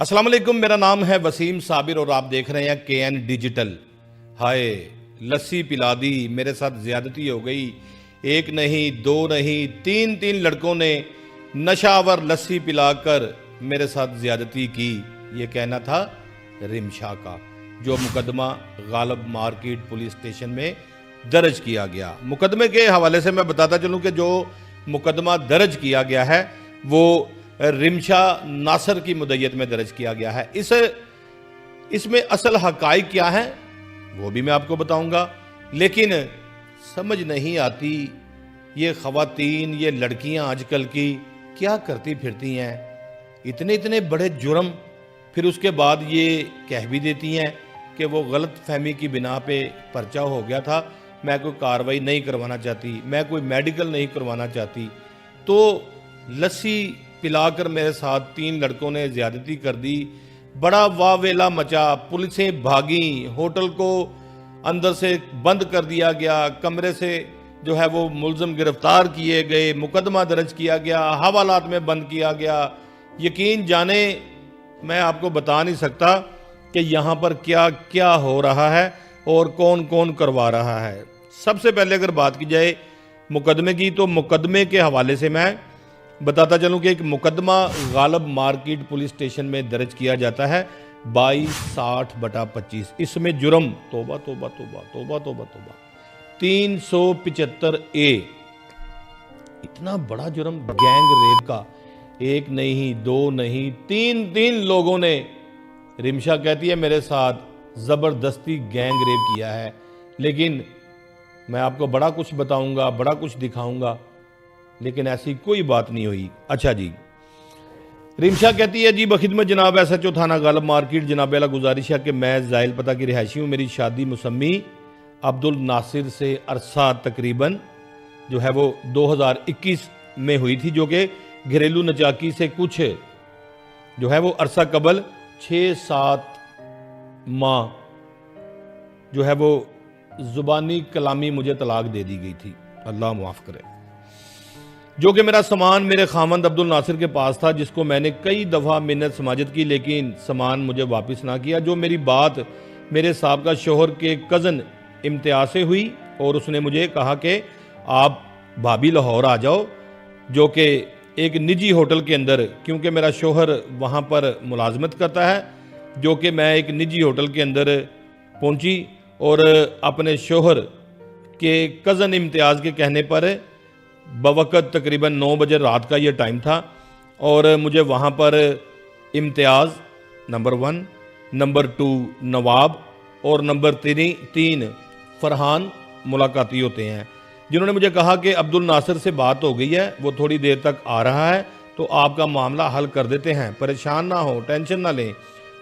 अस्सलाम वालेकुम, मेरा नाम है वसीम साबिर और आप देख रहे हैं KN डिजिटल। हाय, लस्सी पिला दी, मेरे साथ ज्यादती हो गई। एक नहीं, दो नहीं, तीन लड़कों ने नशावर लस्सी पिलाकर मेरे साथ ज्यादती की। ये कहना था रिमशा का, जो मुकदमा गालब मार्केट पुलिस स्टेशन में दर्ज किया गया। मुकदमे के हवाले से मैं बताता चलूं कि जो मुकदमा दर्ज किया गया है वो रिमशा नासर की मुद्दत में दर्ज किया गया है। इसमें असल हकाइक क्या है वो भी मैं आपको बताऊंगा, लेकिन समझ नहीं आती ये ख़वातीन, ये लड़कियां आजकल की क्या करती फिरती हैं। इतने बड़े जुर्म, फिर उसके बाद ये कह भी देती हैं कि वो गलत फहमी की बिना पे पर्चा हो गया था, मैं कोई कार्रवाई नहीं करवाना चाहती, मैं कोई मेडिकल नहीं करवाना चाहती। तो लस्सी पिलाकर मेरे साथ 3 लड़कों ने ज्यादती कर दी। बड़ा वावेला मचा, पुलिसें भागी, होटल को अंदर से बंद कर दिया गया, कमरे से जो है वो मुलजम गिरफ्तार किए गए, मुकदमा दर्ज किया गया, हवालात में बंद किया गया। यकीन जाने मैं आपको बता नहीं सकता कि यहाँ पर क्या क्या हो रहा है और कौन कौन करवा रहा है। सबसे पहले अगर बात की जाए मुकदमे की, तो मुकदमे के हवाले से मैं बताता चलूं कि एक मुकदमा गालब मार्केट पुलिस स्टेशन में दर्ज किया जाता है 2260/25। इसमें जुर्म तोबा तोबा तोबा तोबा तोबा तोबा 375A, इतना बड़ा जुर्म गैंग रेप का। एक नहीं, दो नहीं, तीन लोगों ने, रिमशा कहती है, मेरे साथ जबरदस्ती गैंग रेप किया है। लेकिन मैं आपको बड़ा कुछ बताऊंगा, बड़ा कुछ दिखाऊंगा, लेकिन ऐसी कोई बात नहीं हुई। अच्छा जी, रिमशा कहती है, जी बखिदमत जनाब SHO थाना गालब मार्केट, जनाब अला गुजारिश है कि मैं ज़ाइल पता की रिहायशी हूँ। मेरी शादी मुसम्मी अब्दुल नासिर से अरसा तकरीबन जो है वो 2021 में हुई थी, जो कि घरेलू नचाकी से कुछ जो है वो अरसा कबल 6-7 माह जो है वो जुबानी कलामी मुझे तलाक दे दी गई थी, अल्लाह माफ़ करे। जो कि मेरा सामान मेरे खामंद अब्दुल नासिर के पास था, जिसको मैंने कई दफ़ा मिन्नत समाजत की, लेकिन सामान मुझे वापस ना किया। जो मेरी बात मेरे साहब शोहर के कज़न इम्तियाज़ से हुई और उसने मुझे कहा कि आप भाभी लाहौर आ जाओ, जो कि एक निजी होटल के अंदर, क्योंकि मेरा शोहर वहाँ पर मुलाजमत करता है, जो कि मैं एक निजी होटल के अंदर पहुँची और अपने शोहर के कज़न इम्तियाज़ के कहने पर बवक़्त तकरीबन 9 बजे रात का ये टाइम था, और मुझे वहाँ पर इम्तियाज़ नंबर 1, नंबर 2 नवाब और नंबर 3 फरहान मुलाकाती होते हैं, जिन्होंने मुझे कहा कि अब्दुल नासिर से बात हो गई है, वो थोड़ी देर तक आ रहा है, तो आपका मामला हल कर देते हैं, परेशान ना हो, टेंशन ना लें।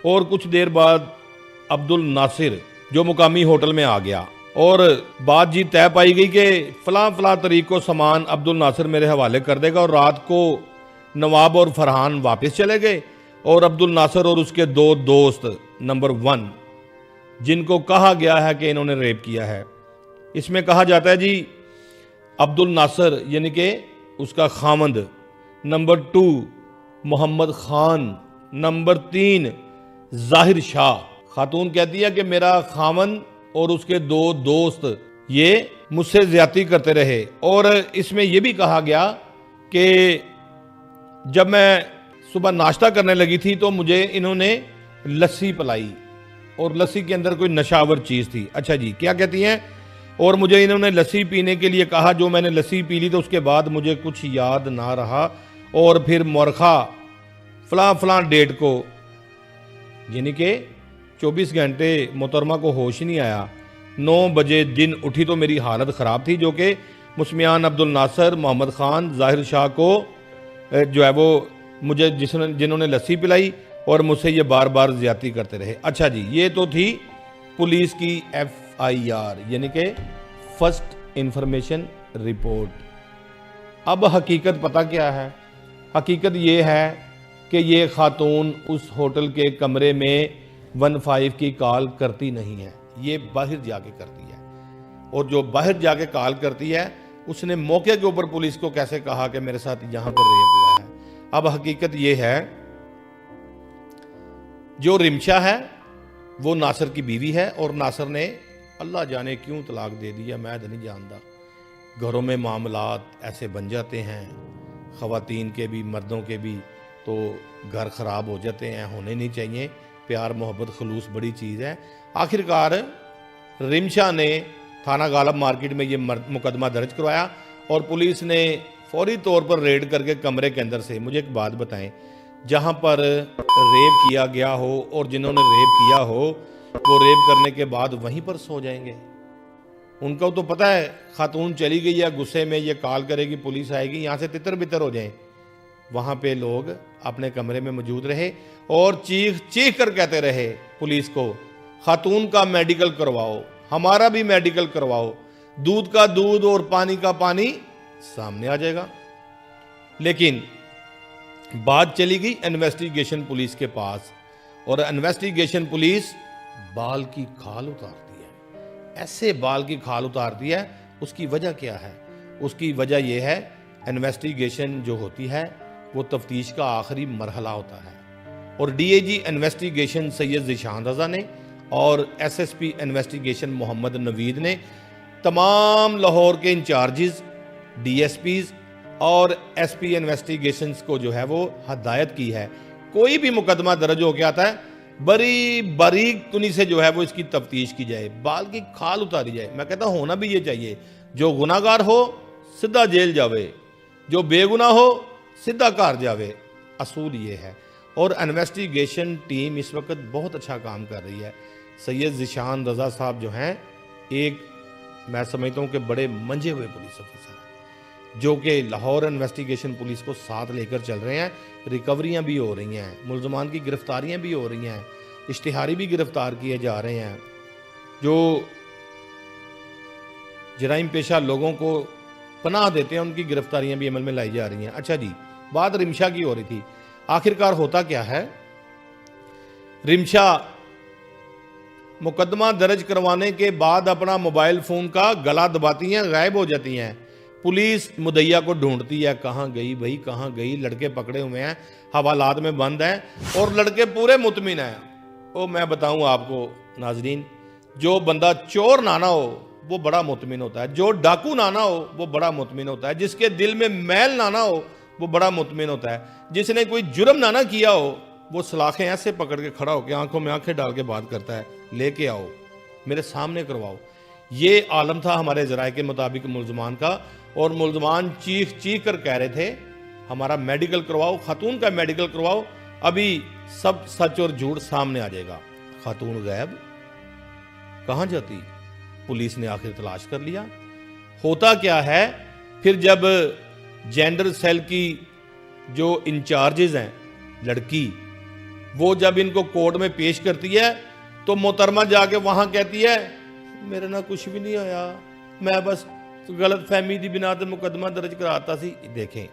और कुछ देर बाद अब्दुल नासिर जो मुकामी होटल में आ गया और बात जी तय पाई गई कि फलां तारीख को सामान अब्दुल नासिर मेरे हवाले कर देगा। और रात को नवाब और फरहान वापस चले गए और अब्दुल नासिर और उसके 2 दोस्त नंबर 1, जिनको कहा गया है कि इन्होंने रेप किया है, इसमें कहा जाता है जी अब्दुल नासिर यानी कि उसका खामंद, नंबर 2 मोहम्मद खान, नंबर 3 जाहिर शाह। खातून कहती है कि मेरा खामंद और उसके 2 दोस्त ये मुझसे ज्यादती करते रहे। और इसमें यह भी कहा गया कि जब मैं सुबह नाश्ता करने लगी थी तो मुझे इन्होंने लस्सी पिलाई और लस्सी के अंदर कोई नशावर चीज़ थी। अच्छा जी, क्या कहती हैं, और मुझे इन्होंने लस्सी पीने के लिए कहा। जो मैंने लस्सी पी ली तो उसके बाद मुझे कुछ याद ना रहा, और फिर मरखा फलां डेट को, यानी कि 24 घंटे मोहतरमा को होश नहीं आया। 9 बजे दिन उठी तो मेरी हालत ख़राब थी, जो कि मुस्मियान अब्दुल नासिर, मोहम्मद ख़ान, जाहिर शाह को जो है वो मुझे जिन्होंने लस्सी पिलाई और मुझसे ये बार बार ज़्यादती करते रहे। अच्छा जी, ये तो थी पुलिस की FIR यानी कि फर्स्ट इंफॉर्मेशन रिपोर्ट। अब हकीकत पता क्या है? हकीकत ये है कि ये खातून उस होटल के कमरे में 15 की कॉल करती नहीं है, ये बाहर जाके करती है। और जो बाहर जाके कॉल करती है उसने मौके के ऊपर पुलिस को कैसे कहा कि मेरे साथ यहाँ पर रेप हुआ है। अब हकीकत ये है جو رمشا ہے وہ ناصر کی بیوی ہے اور ناصر نے اللہ جانے کیوں طلاق دے دیا، میں تو نہیں جانتا۔ گھروں میں معاملات ایسے بن جاتے ہیں، خواتین کے بھی مردوں کے بھی، تو گھر خراب ہو جاتے ہیں، ہونے نہیں چاہیے۔ پیار محبت خلوص بڑی چیز ہے۔ آخرکار رمشا نے تھانہ غالب مارکیٹ میں یہ مقدمہ درج کروایا اور پولیس نے فوری طور پر ریڈ کر کے کمرے کے اندر سے، مجھے ایک بات بتائیں، جہاں پر ریپ کیا گیا ہو اور جنہوں نے ریپ کیا ہو وہ ریپ کرنے کے بعد وہیں پر سو جائیں گے؟ ان کو تو پتہ ہے خاتون چلی گئی ہے، غصے میں یہ کال کرے گی، پولیس آئے گی، یہاں سے تتر بتر ہو جائیں۔ وہاں پہ لوگ اپنے کمرے میں موجود رہے اور چیخ چیخ کر کہتے رہے پولیس کو، خاتون کا میڈیکل کرواؤ، ہمارا بھی میڈیکل کرواؤ، دودھ کا دودھ اور پانی کا پانی سامنے آ جائے گا۔ لیکن بات چلی گئی انویسٹیگیشن پولیس کے پاس، اور انویسٹیگیشن پولیس بال کی کھال اتارتی ہے، ایسے بال کی کھال اتارتی ہے۔ اس کی وجہ کیا ہے؟ اس کی وجہ یہ ہے، انویسٹیگیشن جو ہوتی ہے وہ تفتیش کا آخری مرحلہ ہوتا ہے، اور ڈی اے جی انویسٹیگیشن سید ذیشان رضا نے اور ایس ایس پی انویسٹیگیشن محمد نوید نے تمام لاہور کے انچارجز، ڈی ایس پیز اور ایس پی انویسٹیگیشنز کو جو ہے وہ ہدایت کی ہے، کوئی بھی مقدمہ درج ہو کے آتا ہے بڑی باریک کنی سے جو ہے وہ اس کی تفتیش کی جائے، بال کی کھال اتاری جائے۔ میں کہتا ہوں ہونا بھی یہ چاہیے، جو گناہ گار ہو سدھا جیل جاوے، جو بے گناہ ہو سدھا گھر جاوے، اصول یہ ہے۔ اور انویسٹیگیشن ٹیم اس وقت بہت اچھا کام کر رہی ہے۔ سید ذیشان رضا صاحب جو ہیں، ایک میں سمجھتا ہوں کہ بڑے منجے ہوئے پولیس افسر ہیں، جو کہ لاہور انویسٹیگیشن پولیس کو ساتھ لے کر چل رہے ہیں۔ ریکوریاں بھی ہو رہی ہیں، ملزمان کی گرفتاریاں بھی ہو رہی ہیں، اشتہاری بھی گرفتار کیے جا رہے ہیں، جو جرائم پیشہ لوگوں کو پناہ دیتے ہیں ان کی گرفتاریاں بھی عمل میں لائی جا رہی ہیں۔ اچھا جی، بات رمشا کی ہو رہی تھی۔ آخرکار ہوتا کیا ہے، رمشا مقدمہ درج کروانے کے بعد اپنا موبائل فون کا گلا دباتی ہیں، غائب ہو جاتی ہیں۔ پولیس مدعیہ کو ڈھونڈتی ہے، کہاں گئی بھائی، کہاں گئی؟ لڑکے پکڑے ہوئے ہیں، حوالات میں بند ہیں اور لڑکے پورے مطمئن ہیں۔ میں بتاؤں آپ کو ناظرین، جو بندہ چور نہ ہو وہ بڑا مطمئن ہوتا ہے، جو ڈاکو نہ ہو وہ بڑا مطمئن ہوتا ہے، جس کے دل میں میل نہ ہو وہ بڑا مطمئن ہوتا ہے، جس نے کوئی جرم نہ کیا ہو وہ سلاخیں ایسے پکڑ کے کھڑا ہو کے آنکھوں میں آنکھیں ڈال کے بات کرتا ہے، لے کے آؤ میرے سامنے کرواؤ۔ یہ عالم تھا ہمارے ذرائع کے مطابق ملزمان کا، اور ملزمان چیخ چیخ کر کہہ رہے تھے ہمارا میڈیکل کرواؤ، خاتون کا میڈیکل کرواؤ، ابھی سب سچ اور جھوٹ سامنے آ جائے گا۔ خاتون غائب، کہاں جاتی؟ پولیس نے آخر تلاش کر لیا۔ ہوتا کیا ہے پھر، جب جینڈر سیل کی جو انچارجز ہیں لڑکی، وہ جب ان کو کورٹ میں پیش کرتی ہے تو محترمہ جا کے وہاں کہتی ہے میرے نہ کچھ بھی نہیں ہویا، میں بس غلط فہمی دی بنا تے مقدمہ درج کراتا سی۔ دیکھیں